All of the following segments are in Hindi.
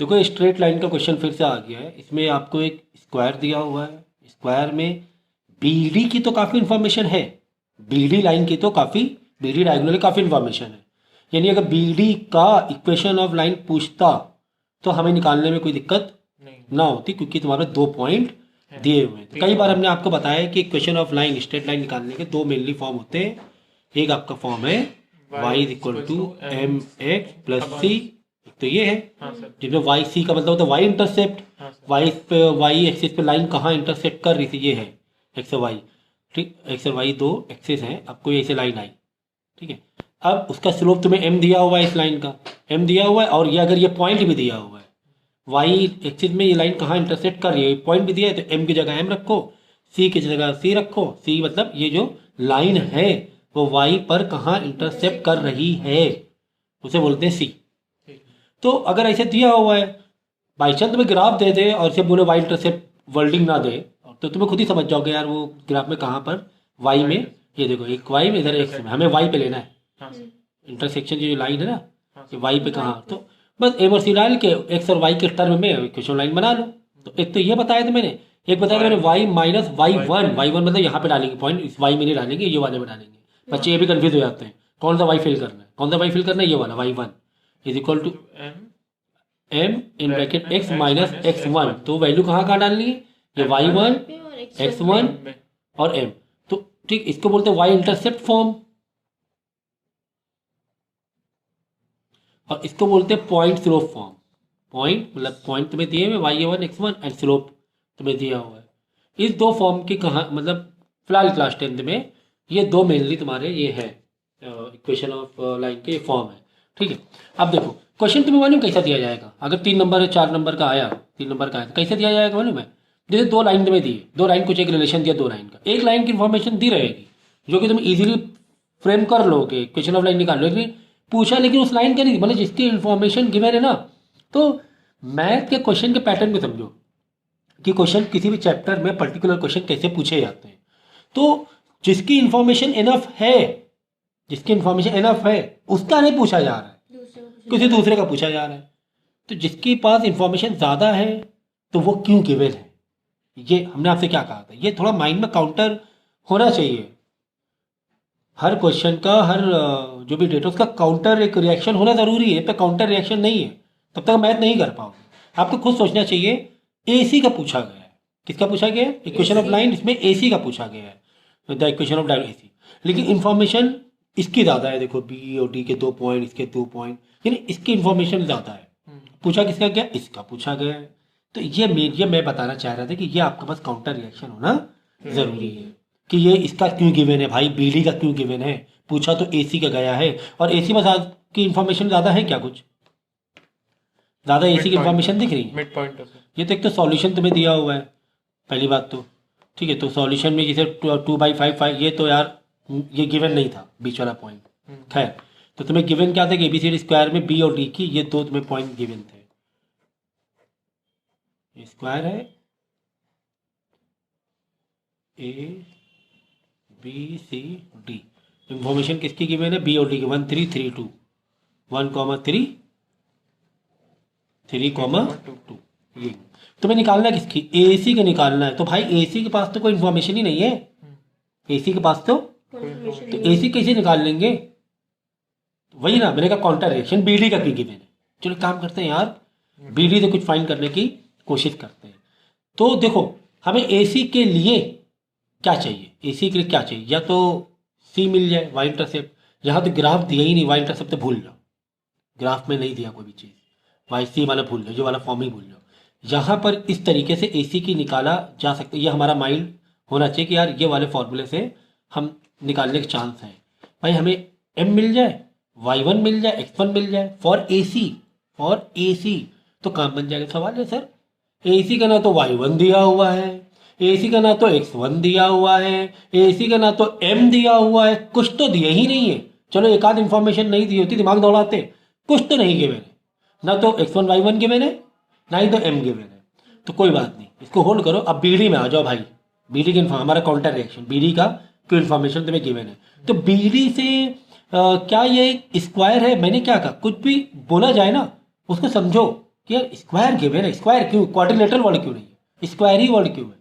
देखो स्ट्रेट लाइन का क्वेश्चन फिर से आ गया है। इसमें आपको एक स्क्वायर दिया हुआ है। स्क्वायर में बीडी की तो काफ़ी इन्फॉर्मेशन है, बीडी लाइन की तो काफ़ी, बीडी डायगोनल काफ़ी इन्फॉर्मेशन है। यानी अगर बीडी का इक्वेशन ऑफ लाइन पूछता तो हमें निकालने में कोई दिक्कत ना होती, क्योंकि तुम्हारे 2 पॉइंट दिए हुए हैं। तो कई बार हमने आपको बताया कि equation of line straight line निकालने के 2 मेनली फॉर्म होते हैं। एक आपका फॉर्म है y equal to m x plus c, तो ये है जिसमें वाई सी का मतलब होता है वाई इंटरसेप्ट, वाई एक्सिस पे लाइन कहाँ इंटरसेप्ट कर रही थी, ये है एक्स और वाई। ठीक, एक्स और वाई 2 एक्सिस हैं, आपको ऐसे लाइन आई। ठीक है, अब उसका स्लोप तुम्हें m दिया हुआ है, इस लाइन का m दिया हुआ है, और ये अगर ये पॉइंट भी दिया हुआ है, वाई एक्सिस में ये लाइन कहाँ इंटरसेप्ट कर रही है, पॉइंट भी दिया है, तो m की जगह m रखो, c की जगह c रखो। c मतलब ये जो लाइन है वो y पर कहाँ इंटरसेप्ट कर रही है, उसे बोलते हैं c। तो अगर ऐसे दिया हुआ है, बाई चांस तुम्हें ग्राफ दे दे और सिर्फ बोले वाई इंटरसेप्ट वर्ल्डिंग ना दे, तो तुम्हें खुद ही समझ जाओगे यार वो ग्राफ में कहाँ पर वाई में, ये देखो एक वाई में इधर एक्स में, हमें वाई पे लेना है इंटरसेक्शन की जो लाइन है ना, ये वाई पे कहाँ, तो बस एम और सी डाल के एक्स और वाई के टर्म में इक्वेशन लाइन बना लो। तो एक तो ये बताया था मैंने, एक बताया था मैंने वाई माइनस वाई वन मतलब यहाँ पे डालेंगे पॉइंट, इस वाई में नहीं डालेंगे, ये वाले में डालेंगे। बच्चे ये भी कन्फ्यूज हो जाते हैं कौन सा वाई फिल करना है, कौन सा वाई फिल करना है, ये वाला Y one is equal to m in bracket x minus x one. तो वैल्यू कहाँ कहाँ डालनी है, ये y1 x1 और m। तो ठीक, इसको बोलते हैं y इंटरसेप्ट फॉर्म, और इसको बोलते हैं पॉइंट स्लोप फॉर्म। पॉइंट मतलब पॉइंट तुम्हें दिए हुए y1 x1 एंड स्लोप तुम्हें दिया हुआ है। इस 2 फॉर्म की कहाँ मतलब फिलहाल क्लास 10th में ये 2 मेनली तुम्हारे ये है इक्वेशन ऑफ लाइन के फॉर्म है। ठीक है, अब देखो क्वेश्चन तुम्हें मालूम कैसा दिया जाएगा, अगर 3 नंबर है 4 नंबर का आया, 3 नंबर का आया तो कैसे दिया जाएगा मालूम है। जैसे 2 लाइन तुम्हें दिए, 2 लाइन कुछ एक रिलेशन दिया, 2 लाइन का, एक लाइन की इन्फॉर्मेशन दी रहेगी जो कि तुम इजीली फ्रेम कर लोगे, क्वेश्चन ऑफ लाइन निकाल लो, लेकिन पूछा लेकिन उस लाइन का नहीं, मतलब जिसकी इन्फॉर्मेशन गिवन है ना। तो मैथ के क्वेश्चन के पैटर्न को समझो कि क्वेश्चन किसी भी चैप्टर में पर्टिकुलर क्वेश्चन कैसे पूछे जाते हैं। तो जिसकी इन्फॉर्मेशन इनफ है, जिसकी इन्फॉर्मेशन इनफ है उसका नहीं पूछा जा रहा है, किसी दूसरे का पूछा जा रहा है। तो जिसके पास इंफॉर्मेशन ज़्यादा है तो वो क्यों गिवन है, ये हमने आपसे क्या कहा था, ये थोड़ा माइंड में काउंटर होना चाहिए। हर क्वेश्चन का, हर जो भी डेटा उसका काउंटर एक रिएक्शन होना ज़रूरी है। पे काउंटर रिएक्शन नहीं है तब तक मैथ नहीं कर पाओगे। आपको खुद सोचना चाहिए, एसी का पूछा गया है, किसका पूछा गया है, इक्वेशन ऑफ लाइन, इसमें एसी का पूछा गया है, the equation of diagonal AC, लेकिन इन्फॉर्मेशन इसकी ज़्यादा है। देखो बी और डी के 2 पॉइंट, इसके 2 पॉइंट, यानी इसकी इन्फॉर्मेशन ज़्यादा है। पूछा किसका गया, इसका पूछा गया है। तो ये मैं बताना चाह रहा था कि ये आपके पास काउंटर रिएक्शन होना ज़रूरी है कि ये इसका क्यों गिवन है भाई, बीडी का क्यों गिवन है, पूछा तो एसी का गया है, और एसी में की इन्फॉर्मेशन ज़्यादा है क्या, कुछ ज़्यादा एसी की इन्फॉर्मेशन दिख रही है मिड पॉइंट। ये तो एक तो सॉल्यूशन तुम्हें दिया हुआ है पहली बात तो, ठीक है, तो सॉल्यूशन में जैसे 2/5 ये तो यार ये गिवन नहीं था बीच वाला पॉइंट, खैर। तो तुम्हें गिवन क्या था कि एबीसीडी स्क्वायर में बी और डी की ये 2 तुम्हें पॉइंट गिवन थे। ये स्क्वायर है A B C D, information किसकी गिवन है, बी और डी की, 1 3 3 2, 1,3 3,2। ये तुम्हें निकालना है किसकी, एसी का निकालना है। तो भाई एसी के पास तो कोई इन्फॉर्मेशन ही नहीं है, एसी के पास तो एसी कैसे निकाल लेंगे, वही ना मैंने कहा काउंटर रिएक्शन, बीडी का क्यों गिवन है। चलो काम करते हैं यार, बीडी से कुछ फाइंड करने की कोशिश करते हैं। तो देखो हमें एसी के लिए क्या चाहिए, एसी के लिए क्या चाहिए, या तो सी मिल जाए वाई इंटरसेप्ट, यहाँ तो ग्राफ दिया ही नहीं, वाई इंटरसेप्ट तो भूल जाओ, ग्राफ में नहीं दिया कोई भी चीज़, वाई सी वाला भूल जाओ, ये वाला फॉर्म ही भूल जाओ। यहाँ पर इस तरीके से एसी की निकाला जा सकता है, ये हमारा माइंड होना चाहिए कि यार ये वाले फॉर्मूले से हम निकालने के चांस हैं। भाई हमें एम मिल जाए, y1 मिल जाए, x1 मिल जाए फॉर एसी, तो काम बन जाएगा। सवाल है सर एसी का ना तो y1 दिया हुआ है, एसी का ना तो x1 दिया हुआ है, एसी का ना तो m दिया हुआ है, कुछ तो दिया ही नहीं है। चलो एक आध इन्फॉर्मेशन नहीं दी होती दिमाग दौड़ाते, कुछ तो नहीं गिवन है, ना तो x1 y1 गिवन है, ना ही तो m गिवन है। तो कोई बात नहीं, इसको होल्ड करो। अब बीडी में आ जाओ भाई, बीडी की हमारा काउंटर रिएक्शन, बीडी का क्यों इन्फॉर्मेशन तुम्हें गिवन है। तो बीडी से क्या ये स्क्वायर है, मैंने क्या कहा, कुछ भी बोला जाए ना उसको समझो कि यार स्क्वायर गिवन है, स्क्वायर क्यों, क्वाड्रिलेटरल वर्ड क्यों नहीं है, स्क्वायर ही वर्ड क्यों है।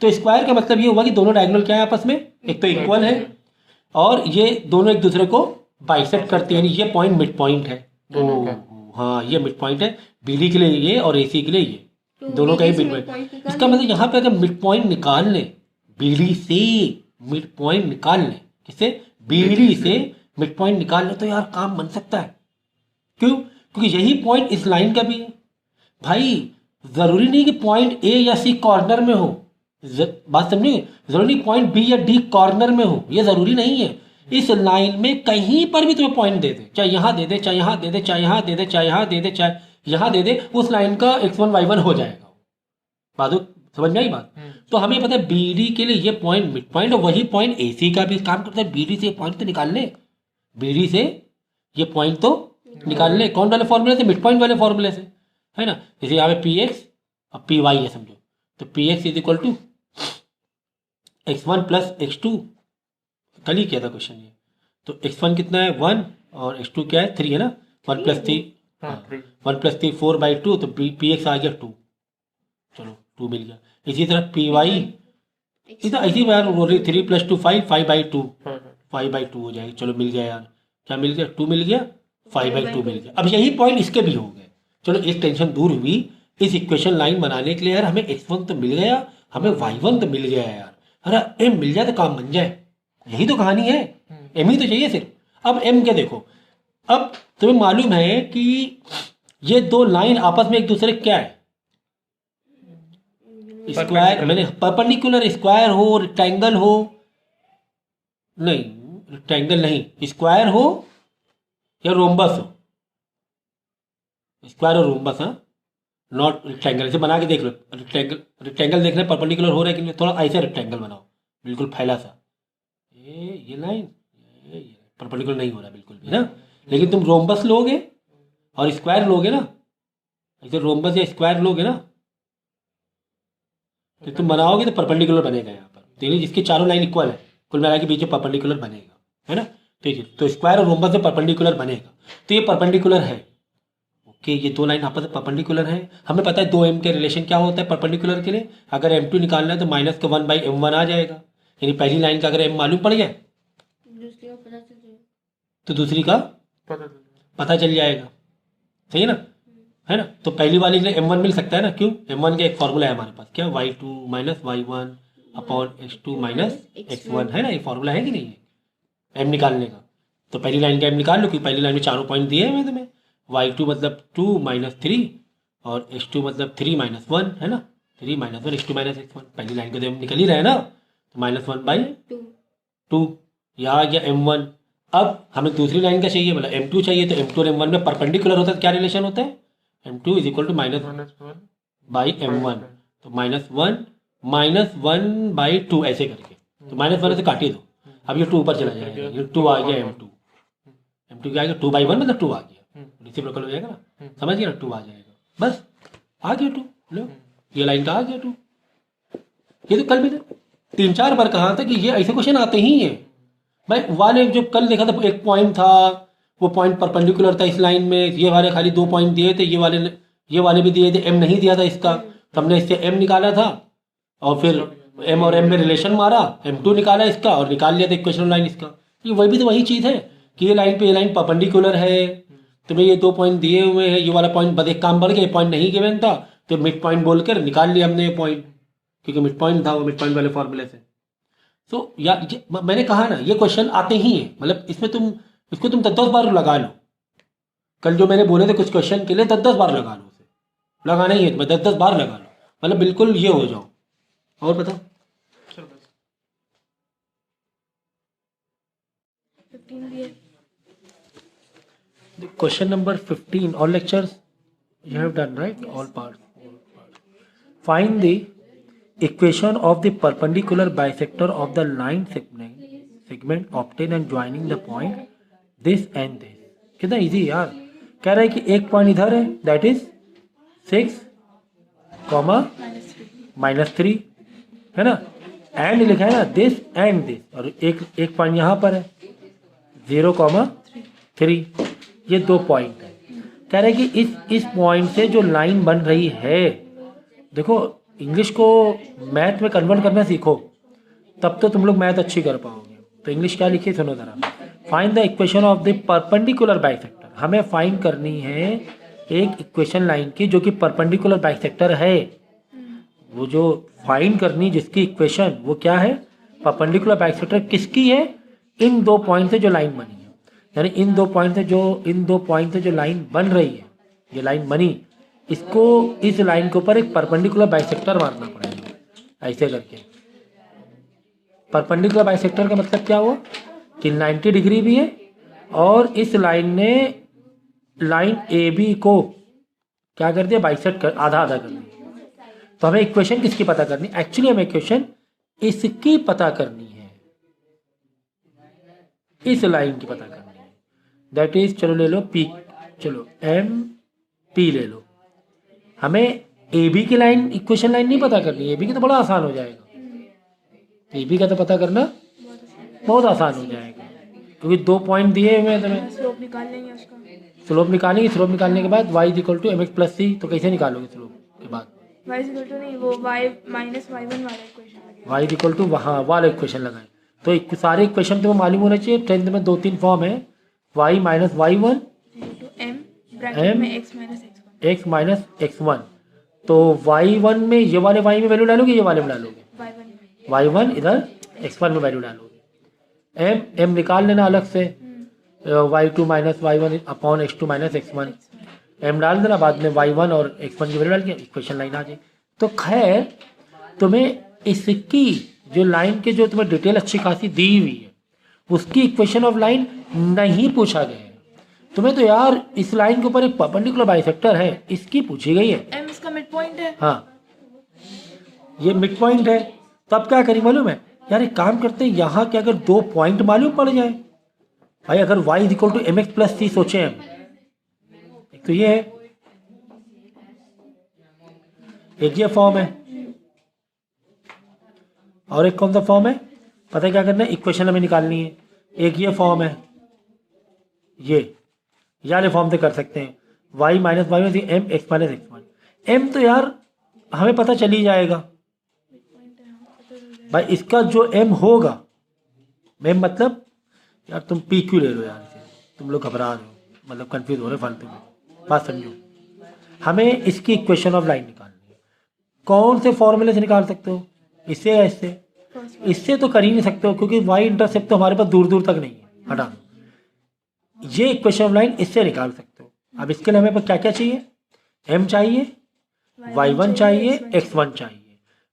तो स्क्वायर का मतलब ये हुआ कि दोनों डायगोनल क्या है आपस में, एक तो इक्वल है और ये दोनों एक दूसरे को बाइसेक्ट करते हैं, ये पॉइंट मिड पॉइंट है। हाँ ये मिड पॉइंट है, बीडी के लिए ये और एसी के लिए ये, तो दोनों का ही BD से मिड midpoint पॉइंट। निकाल इसका मतलब यहाँ पे अगर मिड पॉइंट निकाल लें, बीडी से मिड पॉइंट निकाल लें, किससे, बीडी से मिड पॉइंट निकाल लें, तो यार काम बन सकता है। क्यों, क्योंकि यही पॉइंट इस लाइन का भी है। भाई जरूरी नहीं कि पॉइंट ए या सी कॉर्नर में हो, बात समझिए, जरूरी नहीं पॉइंट बी या डी कॉर्नर में हो, ये जरूरी नहीं है। इस लाइन में कहीं पर भी तुम्हें पॉइंट दे दे, चाहे यहाँ दे दे, चाहे यहाँ दे दे, चाहे यहाँ दे दे, चाहे यहाँ दे दे, चाहे यहाँ दे दे, उस लाइन का x1 y1 हो जाएगा। बात समझ में आई बात। तो हमें पता है बीडी के लिए ये पॉइंट मिड पॉइंट, और वही पॉइंट एसी का भी काम करता है। बीडी से ये पॉइंट तो निकाल ले, बीडी से ये पॉइंट तो निकाल ले, कौन वाले फॉर्मूले से, मिड पॉइंट वाले फॉर्मूले से, है ना। जैसे यहाँ पे पी एक्स और पी वाई है समझो, तो P X is equal to x1 plus x2, कल ही किया था क्वेश्चन ये। तो x1 कितना है 1 और x2 क्या है 3 है ना, 1 प्लस 3 1 प्लस 3 4/2, तो पी एक्स आ गया 2, चलो 2 मिल गया। इसी तरह पी वाई इसी बार बोल रही 3 प्लस 2 5 5/2 5/2 हो जाएगी, चलो मिल गया यार, क्या मिल गया 2 मिल गया, 5/2 मिल गया। अब यही पॉइंट इसके भी हो गए, चलो एक टेंशन दूर हुई। इस इक्वेशन लाइन बनाने के लिए यार हमें x1 तो मिल गया, हमें y1 तो मिल गया यार, अरे m मिल जाए तो काम बन जाए, यही तो कहानी है, m ही तो चाहिए सिर्फ। अब m क्या देखो, अब तुम्हें मालूम है कि ये दो लाइन आपस में एक दूसरे क्या है, स्क्वायर, मैंने परपेंडिकुलर, स्क्वायर हो, रेक्टेंगल हो, नहीं रेक्टेंगल नहीं, स्क्वायर हो या रोम्बस हो, स्क्वायर और रोम्बस, हाँ नॉट रेक्टेंगल। इसे बना के देख लो, रेक्टेंगल देख रहे परपेंडिकुलर हो रहा है कि नहीं, थोड़ा ऐसे रेक्टेंगल बनाओ बिल्कुल फैला सा, ये लाइन ये परपेंडिकुलर नहीं हो रहा बिल्कुल भी ना। लेकिन तुम रोम्बस लोगे और स्क्वायर लोगे ना, ऐसे रोम्बस या स्क्वायर लोगे ना, तो तुम बनाओगे तो परपेंडिकुलर बनेगा यहाँ पर, देखिए जिसकी चारों लाइन इक्वल है, कुल मिला के बीच में परपेंडिकुलर बनेगा, है ना। ठीक है, तो स्क्वायर और रोम्बस से परपेंडिकुलर बनेगा, तो ये परपेंडिकुलर है। ओके, ये दो लाइन आपस में परपेंडिकुलर है। हमें पता है 2m के रिलेशन क्या होता है परपेंडिकुलर के लिए, अगर m2 निकालना है तो माइनस का 1/m1 आ जाएगा, यानी पहली लाइन का अगर m मालूम पड़ गया तो दूसरी का पता चल जाएगा, सही है ना, है ना। तो पहली वाली के लिए m1 मिल सकता है ना, क्यों, m1 का एक फॉर्मूला है हमारे पास, क्या y2 minus y1 upon x2 minus x1, है ना, ये फॉर्मूला है कि नहीं है m निकालने का। तो पहली लाइन का m निकाल लो, क्योंकि पहली लाइन में चारों पॉइंट दिए हैं तुम्हें, y2 मतलब 2 माइनस 3 और x2 मतलब 3 माइनस 1, है ना, 3 माइनस 1 x2 माइनस x1, पहली लाइन का तो m निकल ही रहा है ना, तो -1/2 यहाँ आ गया m1। अब हमें दूसरी लाइन का चाहिए, मतलब m2 चाहिए, तो m2 और m1 में परपेंडिकुलर होता है, क्या रिलेशन होता है, m2 is equal to -1/m1, तो -1/2 ऐसे करके, तो -1 से काटिए दो, अब ये 2 ऊपर चला जाएगा, ये 2 आ गया m2 क्या आ गया 2/1 मतलब 2 आ गया, रेसिप्रोकल हो जाएगा ना, समझ गया ना, 2 आ जाएगा, बस आ गया 2, लो ये लाइन का आ गया 2। ये तो कल भी 3-4 बार कहा था कि ये ऐसे क्वेश्चन आते ही हैं भाई। वाले जो कल देखा था एक पॉइंट था, वो पॉइंट परपेंडिकुलर था इस लाइन में, ये वाले खाली 2 पॉइंट दिए थे, ये वाले भी दिए थे, m नहीं दिया था इसका, तो हमने इससे m निकाला था और फिर m और m में रिलेशन मारा, m2 निकाला इसका और निकाल लिया था इक्वेशन लाइन इसका। ये वही भी तो वही चीज़ है कि ये लाइन पे ये लाइन परपेंडिकुलर है, तुम्हें ये 2 पॉइंट दिए हुए हैं, ये वाला पॉइंट बस एक काम बढ़ गया, पॉइंट नहीं गिवन था तो मिड पॉइंट बोलकर निकाल लिया हमने ये पॉइंट, क्योंकि मिड पॉइंट था वो मिड पॉइंट वाले फॉर्मूले से। तो मैंने कहा ना ये क्वेश्चन आते ही हैं, मतलब इसमें इसको तुम 10 बार लगा लो, कल जो मैंने बोले थे कुछ क्वेश्चन के लिए 10 बार लगा लो, उसे लगाना ही है तुम्हें, 10 बार लगा लो, मतलब बिल्कुल ये हो जाओ। और बताओ question number 15, all lectures you have done, right? All parts. Find the equation of the perpendicular bisector of the line segment obtained and joining the point this and this. कितना इजी यार, कह रहा है कि एक पॉइंट इधर है दैट इज 6, -3, है ना, एंड लिखा है ना दिस एंड दिस, और एक पॉइंट यहाँ पर है 0, 3, ये 2 पॉइंट है। कह रहे हैं कि इस पॉइंट से जो लाइन बन रही है, देखो इंग्लिश को मैथ में कन्वर्ट करना सीखो, तब तो तुम लोग मैथ अच्छी कर पाओगे। तो इंग्लिश क्या लिखी सुनो जरा, find the equation of the perpendicular bisector. हमें फाइंड करनी है एक इक्वेशन लाइन की जो कि परपेंडिकुलर बाइसेक्टर है। वो जो फाइंड करनी जिसकी इक्वेशन वो क्या है, परपेंडिकुलर बाइसेक्टर किसकी है, इन दो पॉइंट से जो लाइन बनी है, यानी इन दो पॉइंट से जो लाइन बन रही है, ये लाइन बनी, इसको इस लाइन के ऊपर एक परपेंडिकुलर बाइसेक्टर मारना पड़ेगा। ऐसे करके परपेंडिकुलर बाइसेक्टर का मतलब क्या हुआ कि 90 डिग्री भी है और इस लाइन ने लाइन ए बी को क्या कर दिया, बाइसेक्ट कर आधा आधा कर दिया। तो हमें इक्वेशन किसकी पता करनी, एक्चुअली हमें इक्वेशन इसकी पता करनी है, इस लाइन की पता करनी है। दैट इज, चलो ले लो पी, चलो एम पी ले लो। हमें ए बी की लाइन इक्वेशन लाइन नहीं पता करनी, ए बी की तो बड़ा आसान हो जाएगा, ए बी का तो पता करना बहुत आसान हो जाएगा क्योंकि दो पॉइंट दिए हुए हैं तुम्हें। स्लोप निकाल लेंगे उसका, स्लोप निकालेंगे, स्लोप निकालने के बाद y equal to m x plus c. तो कैसे निकालोगे स्लोप के बाद, y इक्वल टू नहीं, वो y माइनस y1 वाला इक्वेशन लगेगा। y इक्वल टू वहाँ वाला इक्वेशन लगाए। तो सारे इक्वेशन तुम्हें मालूम होना चाहिए। 10th में 2-3 फॉर्म है, y minus y1 to m bracket में x minus x1, x minus x1। तो y1 में ये वाले y में वैल्यू डालोगे, ये वाले में डालोगे y1 इधर x1 में वैल्यू डालोगे। m निकाल लेना अलग से, y2 minus y1 upon x2 minus x1, m डाल देना, बाद में y1 और x1 की वैल्यू डाल के इक्वेशन लाइन आ जाए। तो खैर तुम्हें इसकी जो लाइन के जो तुम्हें डिटेल अच्छी खासी दी हुई है उसकी इक्वेशन ऑफ लाइन नहीं पूछा गया है तुम्हें। तो यार इस लाइन के ऊपर एक परपेंडिकुलर बाइसेक्टर है, इसकी पूछी गई है। m इसका मिड पॉइंट है। हाँ ये मिड पॉइंट है। तब क्या करें मालूम है यार, एक काम करते हैं, यहाँ के अगर दो पॉइंट मालूम पड़ जाए भाई, अगर y equal to m x plus c सोचे हम, एक तो ये है, एक ये फॉर्म है और एक कौन सा फॉर्म है पता है क्या करना है, इक्वेशन हमें निकालनी है। एक ये फॉर्म है, ये वाले फॉर्म से कर सकते हैं, y माइनस वाई में m x minus x one. M तो यार हमें पता चल ही जाएगा भाई, इसका जो m होगा, m मतलब यार तुम पी क्यू ले लो यार, इसे तुम लोग घबरा रहे हो, मतलब कंफ्यूज हो रहे फालतू में, बात समझो। हमें इसकी इक्वेशन ऑफ लाइन निकालनी है। कौन से फॉर्मूले से निकाल सकते हो, इससे या इससे? इससे तो कर ही नहीं सकते हो क्योंकि y इंटरसेप्ट तो हमारे पास दूर दूर तक नहीं है, हटा दो। ये इक्वेशन ऑफ लाइन इससे निकाल सकते हो। अब इसके लिए हमें क्या क्या चाहिए, m चाहिए, y1 चाहिए, x1 चाहिए।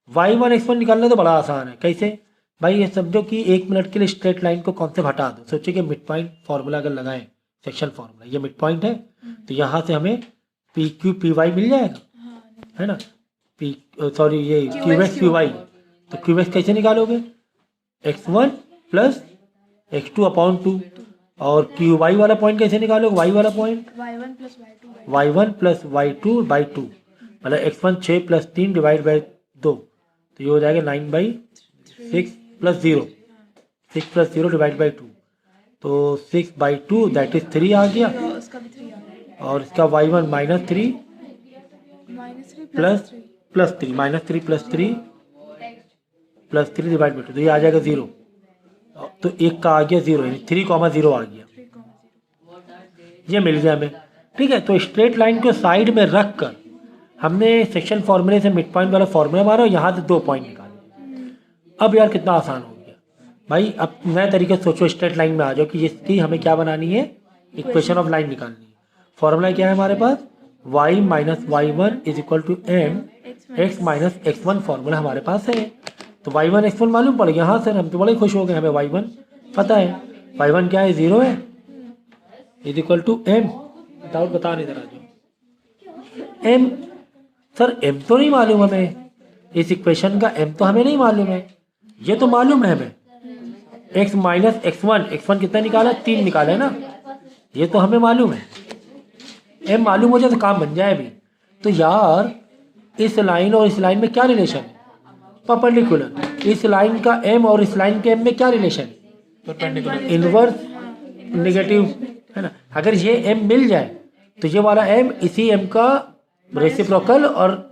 y1 x1 निकालना तो बड़ा आसान है। कैसे भाई, ये समझो कि 1 मिनट के लिए स्ट्रेट लाइन को कॉन्सेप्ट हटा दो। सोचिए कि मिड पॉइंट फार्मूला अगर लगाएं, सेक्शन फार्मूला, ये मिड पॉइंट है तो यहाँ से हमें पी क्यू पी वाई मिल जाएगा, है ना, पी सॉरी ये क्यू एक्स क्यू वाई। तो क्यू एक्स कैसे निकालोगे, x1 प्लस x2 अपॉन 2, और क्यू वाई वाला पॉइंट कैसे निकालोगे, वाई वाला point y1 plus y2 y1 plus y2 by 2, मतलब x1 6 प्लस 3 डिवाइड बाई 2, तो ये हो जाएगा 9/6 प्लस 0, 6 प्लस 0 डिवाइड बाई 2, तो 6/2 दैट इज 3 आ गया। उसका भी 3 आ गया, और इसका y1 minus 3 plus 3 minus 3 plus 3 divide by 2, तो ये आ जाएगा 0। तो एक का आ गया 0, यानी 3,0 आ गया, ये मिल गया हमें। ठीक है, तो स्ट्रेट लाइन को साइड में रख कर हमने सेक्शन फॉर्मूले से मिड पॉइंट वाला फॉर्मूला मारा और यहाँ से 2 पॉइंट निकाले। अब यार कितना आसान हो गया भाई। अब नए तरीके से सोचो, स्ट्रेट लाइन में आ जाओ कि इसकी हमें क्या बनानी है, इक्वेशन ऑफ लाइन निकालनी है। फॉर्मूला क्या है हमारे पास, y minus y1 is equal to m x minus x1 formula हमारे पास है। तो y1 x1 मालूम पड़ गया। हाँ सर, हम तो बड़े खुश हो गए, हमें y1 पता है। y1 क्या है, 0 है, is equal to m, doubt बता नहीं दरा जो m। सर m तो नहीं मालूम हमें, इस इक्वेशन का m तो हमें नहीं मालूम है, ये तो मालूम है हमें, x माइनस x1 कितना निकाला, 3 निकाला है ना, ये तो हमें मालूम है। m मालूम हो जाए तो काम बन जाए अभी। तो यार इस लाइन और इस लाइन में क्या रिलेशन है, परपेंडिकुलर। इस लाइन का m और इस लाइन के m में क्या रिलेशन है, इनवर्स नेगेटिव, है ना। अगर ये m मिल जाए तो ये वाला m इसी m का रेसिप्रोकल और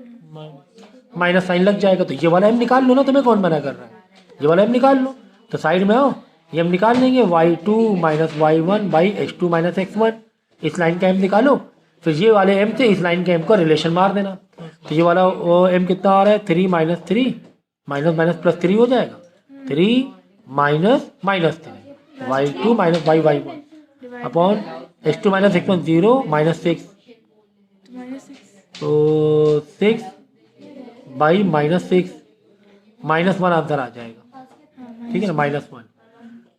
माइनस साइन लग जाएगा, तो ये वाला m निकाल लो ना, तुम्हें कौन मना कर रहा है, ये वाला m निकाल लो। तो साइड में आओ, ये हम निकाल लेंगे y2 minus y1 by x2 minus x1, इस लाइन का m निकालो, फिर ये वाले m से इस लाइन के m को रिलेशन मार देना। तो ये वाला m कितना आ रहा है 3 माइनस 3 माइनस माइनस प्लस 3 हो जाएगा, 3 minus minus 3 y2 minus y1 upon x2 minus x1 0 minus 6, तो 6 बाई माइनस 6 -1 आंसर आ जाएगा, ठीक है ना, -1।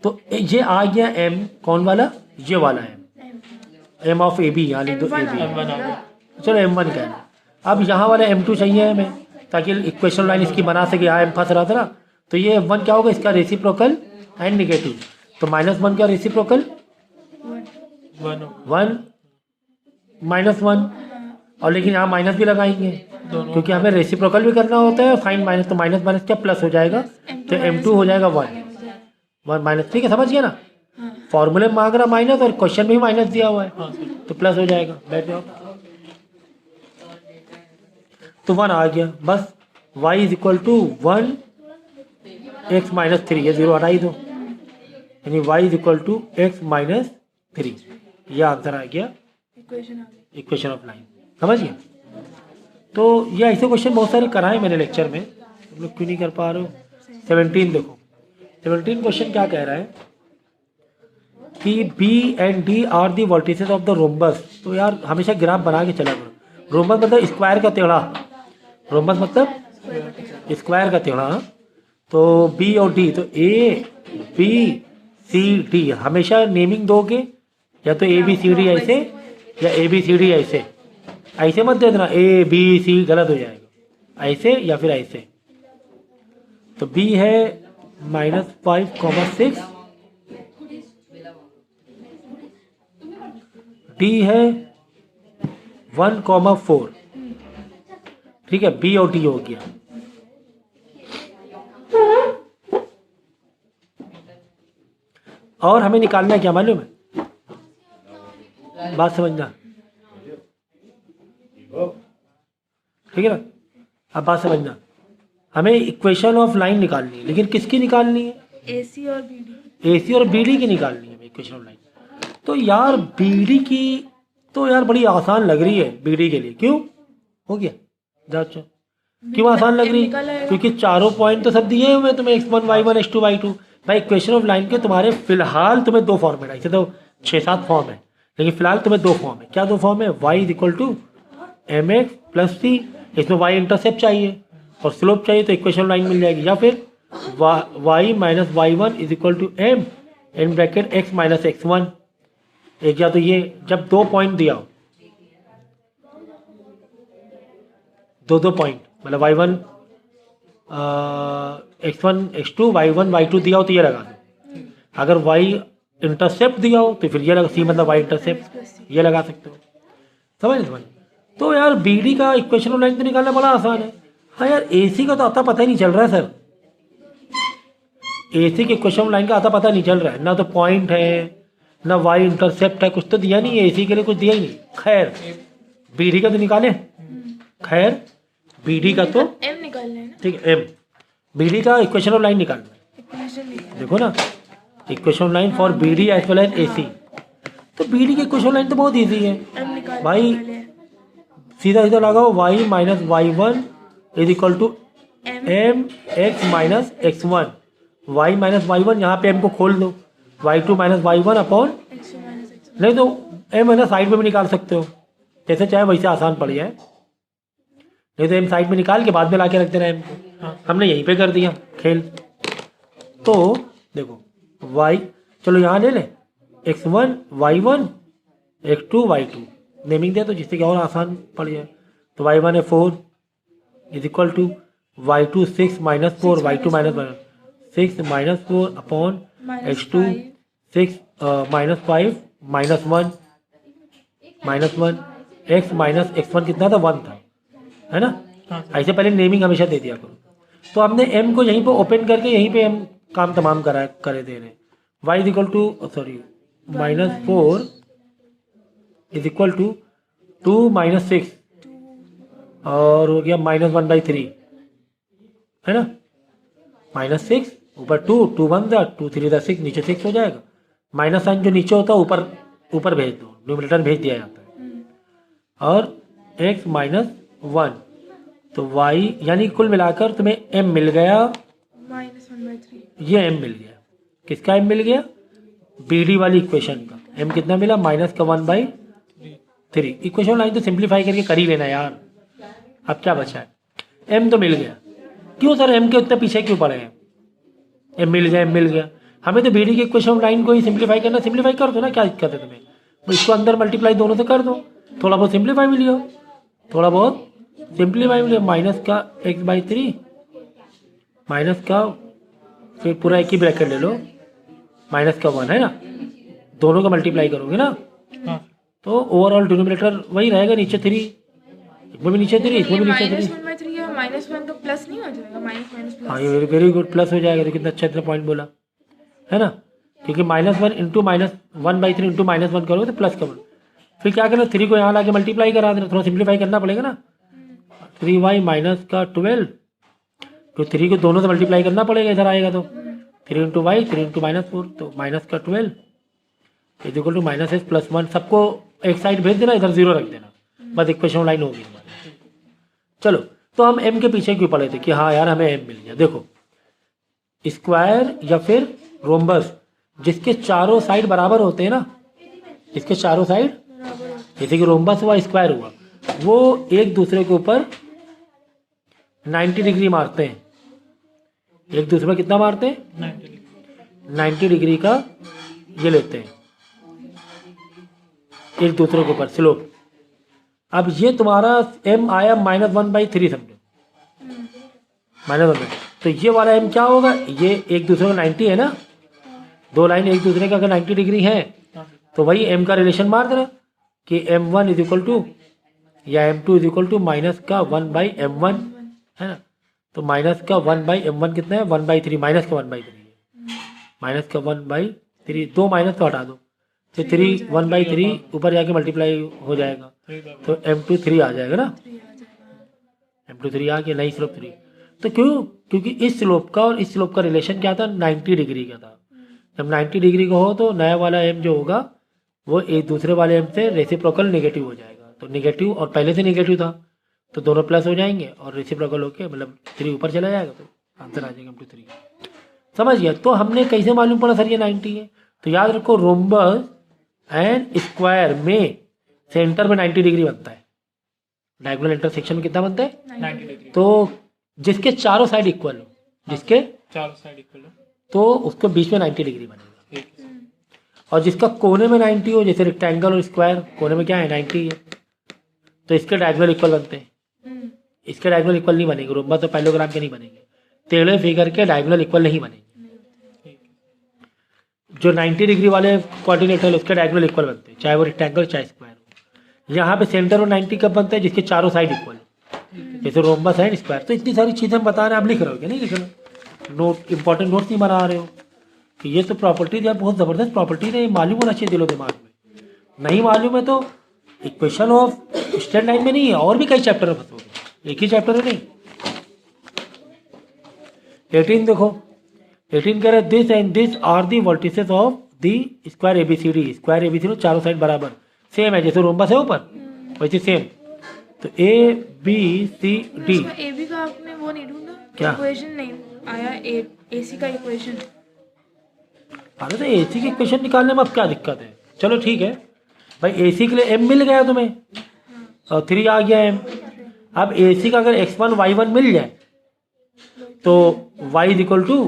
तो ये आ गया m, कौन वाला, ये वाला m ऑफ ए बी, यहाँ लिख दो ए बी, चलो m1 का है। अब यहाँ वाला m2 चाहिए हमें, ताकि इक्वेशन लाइन इसकी बना सके, यहाँ m फंस रहा था ना, तो ये m1 क्या होगा, इसका रेसिप्रोकल एंड नेगेटिव, तो -1 का रेसिप्रोकल 1 -1, और लेकिन यहाँ माइनस भी लगाएंगे क्योंकि हमें रेसिप्रोकल भी करना होता है, और साइन माइनस, तो माइनस माइनस क्या प्लस हो जाएगा, तो m2 हो जाएगा 1 माइनस, ठीक है, समझ गया ना, फॉर्मूले में मांग रहा माइनस और क्वेश्चन में भी माइनस दिया हुआ है, तो प्लस हो जाएगा, बैठ जाओ। तो 1 आ गया, बस y is equal to 1 x minus 3, ये 0 हटा ही दो, यानी y is equal to x minus 3, यह आंसर आ गया इक्वेशन ऑफ लाइन, समझ गए। तो ये ऐसे क्वेश्चन बहुत सारे कराए मैंने लेक्चर में, तुम लोग क्यों नहीं कर पा रहे हो। 17 देखो, 17 क्वेश्चन क्या कह रहा है कि B and D are the vertices of the rhombus. तो यार हमेशा ग्राफ बना के चला करो, रोम्बस मतलब स्क्वायर का टेढ़ा, रोम्बस मतलब स्क्वायर का टेढ़ा, तो B और D, तो A B C D हमेशा नेमिंग दोगे, या तो A B C D ऐसे या A B C D ऐसे, ऐसे मत दे देना A B C, गलत हो जाएगा, ऐसे या फिर ऐसे। तो B है -5,6, D है 1,4, ठीक है, B और D हो गया। और हमें निकालना है क्या मालूम है, बात समझना, ठीक है ना। अब बात समझना, हमें इक्वेशन ऑफ लाइन निकालनी है, लेकिन किसकी निकालनी है, AC और BD, AC और BD की निकालनी है इक्वेशन ऑफ लाइन। तो यार BD की तो यार बड़ी आसान लग रही है, BD के लिए क्यों हो गया, जाओ क्यों आसान लग रही है, क्योंकि चारों पॉइंट तो सब दिए हुए तुम्हें, x1 y1 x2 y2। भाई इक्वेशन ऑफ लाइन के तुम्हारे फिलहाल तुम्हें 2 फॉर्म है, ऐसे तो 6-7 फॉर्म है, लेकिन फिलहाल तुम्हें 2 फॉर्म है। क्या 2 फॉर्म है, y is equal to mx plus c, इसमें y इंटरसेप्ट चाहिए और स्लोप चाहिए, तो इक्वेशन लाइन मिल जाएगी, या फिर y minus y1 is equal to m in bracket x minus x1, एक, या तो ये जब 2 पॉइंट दिया हो, 2 पॉइंट मतलब y1 x1 x2 y1 y2 दिया हो तो ये लगा दो, अगर y इंटरसेप्ट दिया हो तो फिर ये लगा, c मतलब y इंटरसेप्ट, ये लगा सकते हो, समझ। तो यार BD का इक्वेशन ऑफ लाइन तो निकालना बड़ा आसान है। हाँ यार AC का तो आता पता ही नहीं चल रहा है सर, AC के इक्वेशन ऑफ लाइन का आता पता नहीं चल रहा है, ना तो पॉइंट है ना y इंटरसेप्ट है, कुछ तो दिया नहीं है, AC के लिए कुछ दिया ही नहीं। खैर BD का तो निकाले, खैर BD का तो M निकालना है ना, ठीक है, M BD का इक्वेशन ऑफ लाइन निकालना है, इक्वेशन देखो ना, equation of line for BD as well as AC। तो BD की इक्वेशन ऑफ लाइन तो बहुत ईजी है M निकाल भाई, सीधा सीधा लगाओ y minus y1 is equal to m x minus x1, y minus y1 यहाँ पे m को खोल दो, y2 माइनस y1 अपॉन, नहीं तो m है ना साइड में भी निकाल सकते हो, जैसे चाहे वैसे आसान पड़ जाए, नहीं तो m साइड में निकाल के बाद में ला के रख देना m को, हमने यहीं पे कर दिया खेल। तो देखो y, चलो यहाँ ले ले x1 y1 x2 y2 naming दे, तो जिससे क्या और आसान पड़ जाए। तो y1 है 4 is equal to y2 6 minus 4 y2 minus 6 minus 4 upon x2 6 minus 5 minus 1 x minus x1 कितना था, 1 था, है ना। ऐसे पहले नेमिंग हमेशा दे दिया करो। तो हमने m को यहीं पे ओपन करके यहीं पे हम काम तमाम करे दे रहे हैं। y is equal to sorry -4 is equal to 2 minus 6 और हो गया -1/3 है ना। -6 ऊपर 2 2 1 दा 2 3 दा 6 नीचे 6 हो जाएगा। माइनस साइन जो नीचे होता है ऊपर ऊपर भेज दो, न्यूमरेटर भेज दिया जाता है। और x -1 तो y यानी कुल मिलाकर तुम्हें m मिल गया, -1/3। ये m मिल गया। किसका m मिल गया? BD वाली इक्वेशन का m कितना मिला? -1/3। इक्वेशन लाइन तो सिंप्लीफाई करके कर ही लेना यार, अब क्या बचा है? m तो मिल गया। क्यों सर m के उतने पीछे क्यों पड़े हैं? m मिल गया, m मिल गया। हमें तो BD की इक्वेशन लाइन को ही सिंप्लीफाई करना, सिंप्लीफाई कर दो ना, क्या दिक्कत है तुम्हें? तो इसको अंदर मल्टीप्लाई दोनों से कर दो, थोड़ा बहुत सिंप्लीफाई भी लियो, थोड़ा बहुत सिंप्लीफाई भी लियो। माइनस का x/3 माइनस का फिर पूरा एक ही ब्रैकेट ले लो, -1 है ना, दोनों का मल्टीप्लाई करोगे ना तो ओवरऑल डिनोमिनेटर वही रहेगा, नीचे 3, इसमें भी नीचे 3, इसमें भी नीचे 3। -1/3 या -1 का प्लस नहीं हो जाएगा? Minus plus. हाँ, ये वेरी गुड, प्लस हो जाएगा। तो कितना अच्छा इतना पॉइंट बोला है ना, क्योंकि -1 इंटू -1/3 इंटू -1 करोगे तो प्लस का बन। फिर क्या करना, 3 को यहाँ लाके मल्टीप्लाई करा देना, थोड़ा सिंप्लीफाई करना पड़ेगा ना। 3y माइनस का 12, तो 3 को दोनों से मल्टीप्लाई करना पड़ेगा, इधर आएगा तो 3 इंटू वाई 3 इंटू -4 तो माइनस का 12 इज इक्वल टू -s + 1। सबको एक साइड भेज देना, इधर 0 रख देना, बस इक्वेशन लाइन होगी हमारी। चलो, तो हम m के पीछे क्यों पड़े थे कि हाँ यार हमें m मिल गया। देखो, स्क्वायर या फिर रोम्बस जिसके चारों साइड बराबर होते हैं ना, इसके चारों साइड, जैसे कि रोम्बस हुआ, स्क्वायर हुआ, वो एक दूसरे के ऊपर 90 डिग्री मारते हैं। एक दूसरे में कितना मारते हैं? 90 डिग्री का ये लेते हैं एक दूसरे के ऊपर स्लोप। अब ये तुम्हारा m आया -1/3 समझो, -1, तो ये वाला m क्या होगा? ये एक दूसरे का 90 है ना, दो लाइन एक दूसरे का अगर 90 डिग्री है तो वही m का रिलेशन मार देना कि m1 इज इक्वल टू या m2 is equal to minus का 1/m1 है ना। तो माइनस का 1/m1 कितना है? 1/3, माइनस का 1/3 माइनस का 1/3, दो माइनस तो हटा दो, तो 3 1/3 ऊपर जाके मल्टीप्लाई हो जाएगा, तो m2 3 आ जाएगा ना, m2 3 आ गया, नई स्लोप 3। तो क्यों? क्योंकि इस स्लोप का और इस स्लोप का रिलेशन क्या था? 90 डिग्री का था। जब 90 डिग्री का हो तो नया वाला m जो होगा वो एक दूसरे वाले m से रेसिप्रोकल नेगेटिव हो जाएगा। तो नेगेटिव और पहले से नेगेटिव था तो दोनों प्लस हो जाएंगे और रेसिप्रोकल होके मतलब 3 ऊपर चला जाएगा, तो आंसर आ जाएगा m2 3। समझ गया? तो हमने कैसे मालूम पड़ा सर ये 90 है? तो याद रखो, रोम्बस एंड स्क्वायर में सेंटर में 90 डिग्री बनता है, डायगोनल इंटरसेक्शन में कितना बनता है? 90 डिग्री। तो जिसके चारों साइड इक्वल हो, जिसके चारों साइड इक्वल है, तो उसको बीच में 90 डिग्री बनेगा। ठीक है। और जिसका कोने में 90 हो, जैसे रेक्टेंगल और स्क्वायर, कोने में क्या है? 90 है, तो इसके डायगोनल इक्वल बनते हैं। इसके डायगोनल इक्वल नहीं बनेंगे, रोम्बस तो पैरेललोग्राम के नहीं बनेंगे, टेलर फिगर के डायगोनल इक्वल नहीं बनेंगे। जो 90 डिग्री वाले कोऑर्डिनेटर उसके डायगोनल इक्वल बनते हैं, चाहे वो रेक्टेंगल चाहे स्क्वायर हो। यहाँ पे सेंटर और 90 कब बनता है? जिसके चारों साइड इक्वल हो, जैसे रोम्बस है स्क्वायर। तो इतनी सारी चीज़ें हम बता रहे हैं, आप लिख रहे हो क्या? नहीं लिख रहे, नोट इंपॉर्टेंट नोट्स नहीं बना रहे हो कि ये तो प्रॉपर्टीज यार बहुत ज़बरदस्त प्रॉपर्टीज है, ये मालूम होना चाहिए दिलो दिमाग में। नहीं मालूम है तो इक्वेशन ऑफ स्टैंड लाइन में नहीं है, और भी कई चैप्टर में फंसोगे, एक ही चैप्टर में नहीं। 18 देखो, 18 कह रहे this and this are the vertices of the square ABCD. Square ABCD चारों साइड बराबर सेम है, जैसे रोम्बस है ऊपर वैसे सेम। तो A B C D, A B का आपने वो नहीं ढूंढा? क्या? इक्वेशन नहीं आया, ए सी का इक्वेशन। अरे तो ए सी की इक्वेशन निकालने में अब क्या दिक्कत है? चलो ठीक है भाई, ए सी के लिए m मिल गया तुम्हें और 3 आ गया m। अब ए सी का अगर x1 y1 मिल जाए तो y इज इक्वल टू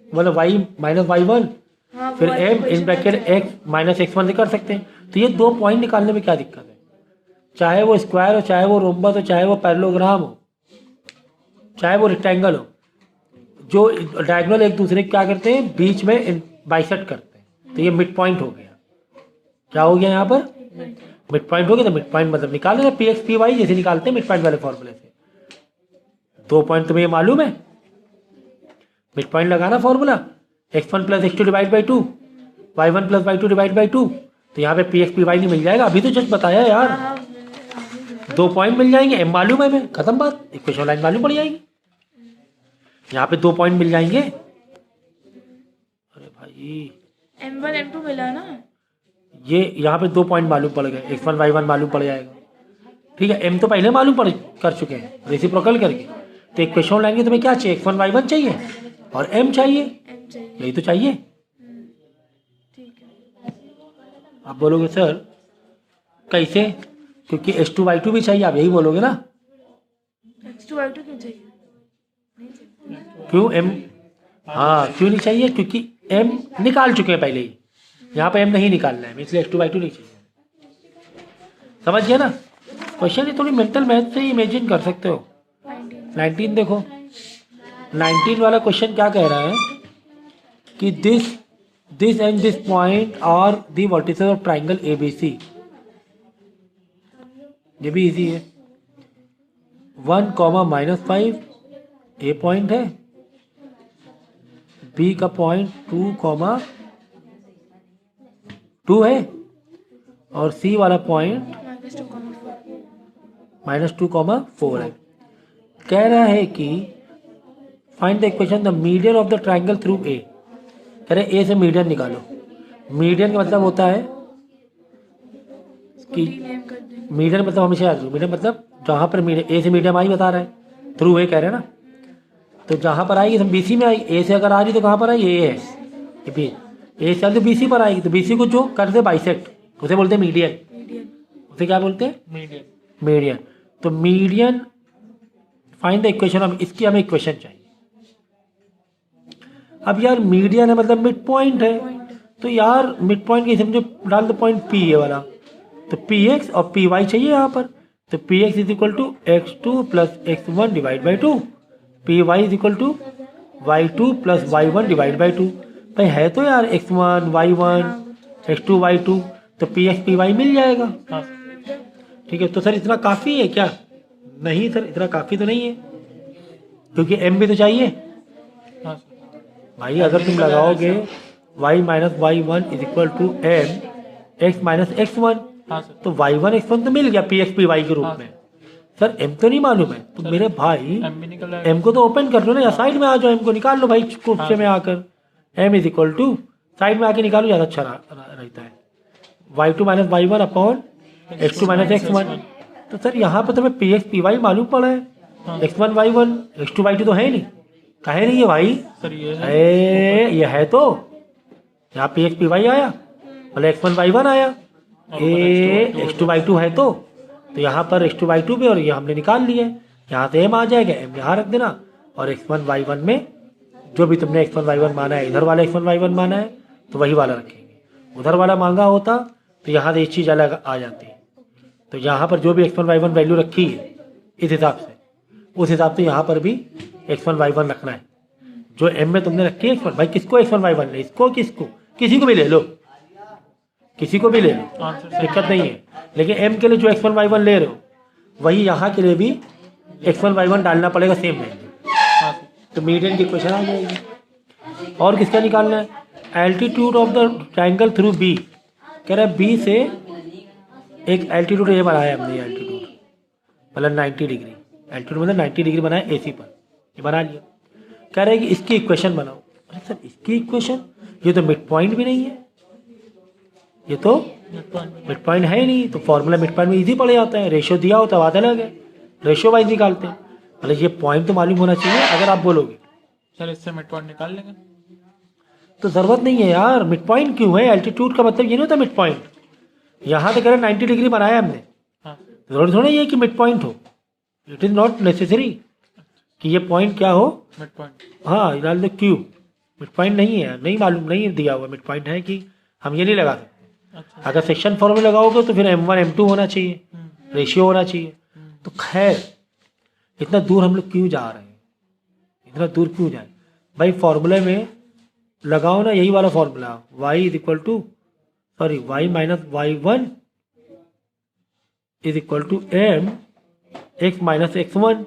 मतलब y माइनस y1, हाँ, फिर वो m इन equation bracket x minus x1 से कर सकते हैं। तो ये दो पॉइंट निकालने में क्या दिक्कत है? चाहे वो स्क्वायर हो, चाहे वो रोम्बस हो, चाहे वो पैरेललोग्राम हो, चाहे वो रेक्टेंगल हो, जो डायगोनल एक दूसरे क्या करते हैं? बीच में बाइसेक्ट करते हैं। तो ये मिड पॉइंट हो गया। क्या हो गया यहाँ पर? मिड पॉइंट हो गया। तो मिड पॉइंट मतलब निकाल लेना पी एक्स पी वाई, जैसे निकालते हैं मिड पॉइंट वाले फॉर्मूले से। 2 पॉइंट तुम्हें ये मालूम है, मिड पॉइंट लगाना formula x1 + x2 divide by 2, y1 + y2 divide by 2। तो यहाँ पे पी एक्स पी वाई नहीं मिल जाएगा? अभी तो जस्ट बताया यार। 2 पॉइंट मिल जाएंगे, एम मालूम है हमें, खत्म बात, इक्वेशन लाइन मालूम पड़ जाएगी। यहाँ पे 2 पॉइंट मिल जाएंगे। अरे भाई M1 M2 मिला ना। ये यहाँ पे 2 पॉइंट मालूम पड़ गए, x1 y1 मालूम पड़ जाएगा। ठीक है, m तो पहले मालूम पड़ कर चुके हैं रेसिप्रोकल करके, तो इक्वेशन लाइन के तुम्हें क्या चाहिए, x1 y1 चाहिए और m चाहिए, M चाहिए। यही तो चाहिए। ठीक है। आप बोलोगे सर कैसे, क्योंकि h2 y2 भी चाहिए, आप यही बोलोगे ना। X2 Y2 क्यों चाहिए? नहीं चाहिए। क्यों m, हाँ क्यों नहीं चाहिए, क्योंकि m निकाल चुके हैं पहले ही, यहाँ पे m नहीं निकालना है, इसलिए h2 y2 नहीं चाहिए। समझ गया ना क्वेश्चन, ये थोड़ी मेंटल मैथ से ही इमेजिन कर सकते हो। 19 देखो, 19 वाला क्वेश्चन क्या कह रहा है कि this and this point are the vertices of triangle ABC। ये भी इजी है। 1, -5 ए पॉइंट है, बी का पॉइंट 2, 2 है, और सी वाला पॉइंट -2, 4 है। कह रहा है कि find the equation the median of the triangle through a. कह रहे ए से मीडियन निकालो। मीडियन का मतलब होता है कि मीडियन मतलब हमेशा याद रखो, मीडियन मतलब जहाँ पर मीडियन, ए से मीडियम आई बता रहा है, थ्रू ए कह रहे हैं ना, तो जहाँ पर आएगी तो BC में आई, ए से अगर आ रही तो कहाँ पर आई, ए है, ये भी ए से तो BC पर आएगी, तो BC को जो कर दे बाइसेक्ट, उसे बोलते हैं मीडियन। उसे क्या बोलते हैं, मीडियन। तो median find the equation of, इसकी हमें इक्वेशन चाहिए। अब यार मीडियन है मतलब मिड पॉइंट है, तो यार मिड पॉइंट की समझो डाल दो पॉइंट P ये वाला, तो PX और PY चाहिए यहाँ पर, तो PX is equal to x2 + x1 divide by 2, PY is equal to y2 + y1 divide by 2। भाई है तो यार x1 y1 x2 y2, तो PX PY मिल जाएगा। ठीक है, तो सर इतना काफ़ी है क्या? नहीं सर, इतना काफ़ी तो नहीं है, क्योंकि m भी तो चाहिए। भाई अगर तुम लगाओगे y - y1 is equal to m x - x1, तो y1 x1 तो मिल गया PX PY के रूप में। सर m तो नहीं मालूम है, तो मेरे भाई m को तो ओपन कर लो ना, या साइड में आ जाओ, m को निकाल लो भाई कुर्से में आकर, m is equal to side में आके निकालो, ज़्यादा अच्छा रहता है, y2 - y1 upon x2 - x1। तो सर यहाँ पर तुम्हें PX PY मालूम पड़ा है, x1 y1 x2 y2 तो है नहीं, कहे नहीं है भाई सर ये है तो यहाँ PX PY आया, मतलब x1 y1 आया, ये x2 y2 है, तो यहाँ पर x2 y2 भी, और ये हमने निकाल लिया है, यहाँ से m आ जाएगा, m यहाँ रख देना, और x1 y1 में जो भी तुमने x1 y1 माना है, इधर वाला x1 y1 माना है तो वही वाला रखेंगे। उधर वाला मांगा होता तो यहाँ से एक चीज़ अलग आ जाती, तो यहाँ पर जो भी x1 y1 वैल्यू रखी है इस हिसाब से, उस हिसाब से यहाँ पर भी x1 y1 रखना है। जो m में तुमने रखी है x1, भाई किसको x1 y1 ले, इसको किसको, किसी को भी ले लो, किसी को भी ले लो, दिक्कत नहीं है, लेकिन m के लिए जो x1 y1 ले रहे हो वही यहाँ के लिए भी x1 y1 डालना पड़ेगा, सेम वैल्यू, तो मीडियन की इक्वेशन आ जाएगी। और किसका निकालना है, altitude of the triangle through B। कह रहा है B से एक एल्टीट्यूड ये बनाया हमने, एल्टीट्यूड मतलब 90 डिग्री, एल्टीट्यूड मतलब 90 डिग्री बनाया AC पर, ये बना लिया। कह रहे हैं कि इसकी इक्वेशन बनाओ। अरे सर इसकी इक्वेशन, ये तो मिड पॉइंट भी नहीं है, ये तो मिड पॉइंट है ही नहीं, तो फॉर्मूला मिड पॉइंट में इजी पड़ जाता है, रेशियो दिया होता है बात अलग है, रेशियो वाइज निकालते हैं, मतलब ये पॉइंट तो मालूम होना चाहिए। अगर आप बोलोगे सर इससे मिड पॉइंट निकाल लेंगे, तो ज़रूरत नहीं है यार, मिड पॉइंट क्यों है, एल्टीट्यूड का मतलब ये नहीं होता मिड पॉइंट, यहाँ तो कह रहे 90 डिग्री बनाया हमने, जरूरत थोड़ा ये कि मिड पॉइंट हो, इट इज़ नॉट नेसेसरी कि ये पॉइंट क्या हो, मिड पॉइंट। हाँ डाल दो क्यू, मिड पॉइंट नहीं है, नहीं मालूम, नहीं दिया हुआ मिड पॉइंट है कि हम ये नहीं लगा सकते। अच्छा। अगर सेक्शन फॉर्मूला लगाओगे तो फिर m1 m2 होना चाहिए, रेशियो होना चाहिए। तो खैर इतना दूर हम लोग क्यों जा रहे हैं, इतना दूर क्यों जाए भाई, फॉर्मूले में लगाओ ना यही वाला formula, y is equal to sorry y - y1 is equal to m x - x1।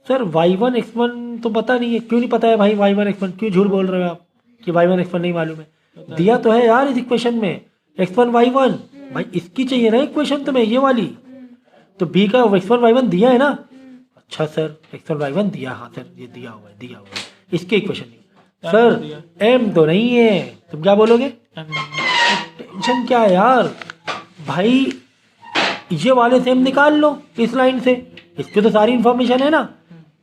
Sir y1 x1 तो पता नहीं है, क्यों नहीं पता है भाई, y1 x1 क्यों झूठ बोल रहे हो आप कि y1 x1 नहीं मालूम है, दिया तो है यार इस इक्वेशन में x1 y1, भाई इसकी चाहिए ना इक्वेशन तुम्हें, ये वाली तो बी का x1 y1 दिया है ना। अच्छा सर x1 y1 दिया, हाँ सर ये दिया हुआ है, इसके इक्वेशन नहीं सर m तो नहीं है, तुम क्या बोलोगे? टेंशन क्या है यार भाई, ये वाले से m निकाल लो इस लाइन से, इसके तो सारी इंफॉर्मेशन है ना,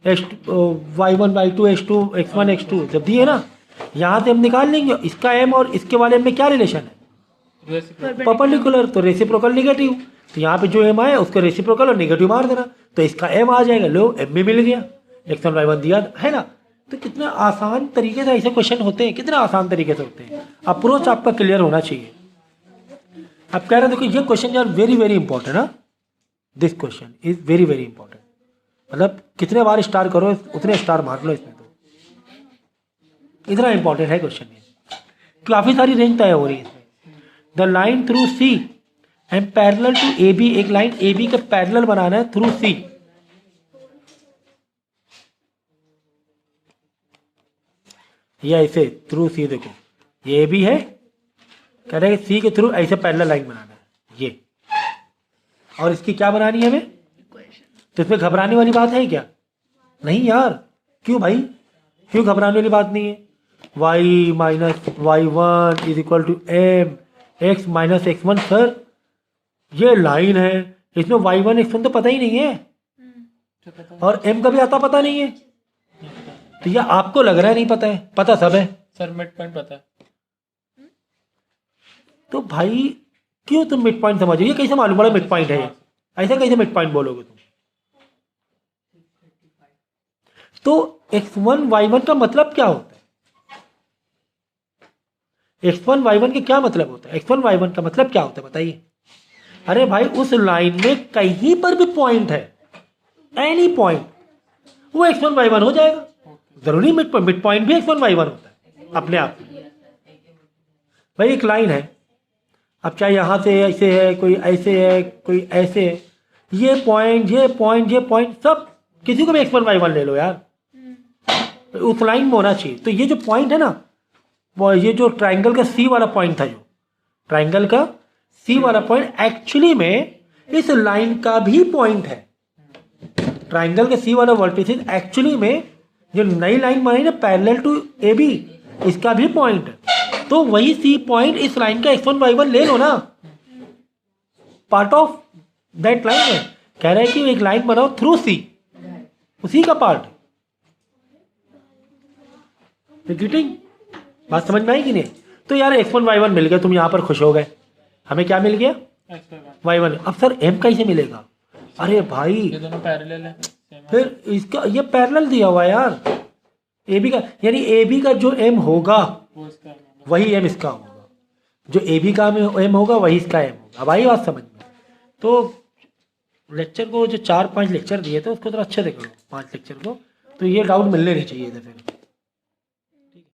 y1 y2 x2 x1 x2 जब दिए ना, यहाँ से हम निकाल लेंगे इसका m और इसके वाले में क्या रिलेशन है? परपेंडिकुलर, तो रेसिप्रोकल नेगेटिव, तो यहाँ पे जो m आया उसका रेसिप्रोकल और नेगेटिव मार देना, तो इसका m आ जाएगा। लो m भी मिल गया, x1 y1 दिया है ना। तो कितना आसान तरीके से ऐसे क्वेश्चन होते हैं, कितना आसान तरीके से होते हैं, अप्रोच आपका क्लियर होना चाहिए। आप कह रहे हैं देखो ये क्वेश्चन यार वेरी वेरी इंपॉर्टेंट है, this question is very very important, मतलब कितने बार स्टार करो उतने स्टार मार लो इसमें, तो इतना इंपॉर्टेंट है क्वेश्चन ये, काफ़ी सारी रेंज तय हो रही है इसमें। The line through C and parallel to A B, एक लाइन ए बी का पैरेलल बनाना है थ्रू सी। ये ऐसे थ्रू सी, देखो ये ए बी है, कह रहे हैं सी के थ्रू ऐसे पैरेलल लाइन बनाना है ये, और इसकी क्या बनानी है हमें? तो इसमें घबराने वाली बात है क्या? नहीं यार, क्यों भाई, क्यों घबराने वाली बात नहीं है? y minus y1 is equal to m x minus x1। Sir ये लाइन है, इसमें y1 x1 तो पता ही नहीं है, और m का भी आता पता नहीं है, तो ये आपको लग रहा है नहीं पता है, पता सब है सर। मिड पॉइंट पता है। तो भाई क्यों तुम मिड पॉइंट समझो? ये कैसे मालूम पड़ा मिड पॉइंट है? ऐसा कैसे मिड पॉइंट बोलोगे तुम? तो x1 y1 का मतलब क्या होता है? x1 y1 के क्या मतलब होता है? x1 y1 का मतलब क्या होता है बताइए? अरे भाई उस लाइन में कहीं पर भी पॉइंट है, एनी पॉइंट, वो x1 y1 हो जाएगा। जरूरी मिड पॉइंट भी x1 y1 होता है अपने आप में। भाई एक लाइन है, अब चाहे यहां से ऐसे है, कोई ऐसे है, कोई ऐसे है, ये पॉइंट ये पॉइंट ये पॉइंट सब किसी को भी x1 y1 ले लो यार, उस लाइन में होना चाहिए। तो ये जो पॉइंट है ना, वो ये जो ट्राइंगल का सी वाला पॉइंट था, जो ट्राइंगल का सी वाला पॉइंट एक्चुअली में इस लाइन का भी पॉइंट है। ट्राइंगल का सी वाला वर्टिसेस एक्चुअली में जो नई लाइन बनाई ना पैरेलल टू ए बी, इसका भी पॉइंट है। तो वही सी पॉइंट इस लाइन का x1 y1 ले लो ना, पार्ट ऑफ दैट लाइन है। कह रहा है कि एक लाइन बनाओ थ्रू सी, उसी का पार्ट। रिपीटिंग बात समझ में आई कि नहीं? तो यार x1 y1 मिल गया, तुम यहां पर खुश हो गए, हमें क्या मिल गया? y1। अब सर m कैसे मिलेगा? अरे भाई ये दोनों पैरेलल है, फिर इसका ये पैरेलल दिया हुआ है यार, ए बी का, यानी ए बी का जो m होगा वो इसका वही m इसका होगा, जो ए बी का m होगा वही इसका m होगा। अब आई बात समझ में? तो लेक्चर को जो 4-5 लेक्चर दिए थे उसको थोड़ा अच्छे से करो, 5 लेक्चर को, तो ये डाउट मिलने नहीं चाहिए थे फिर।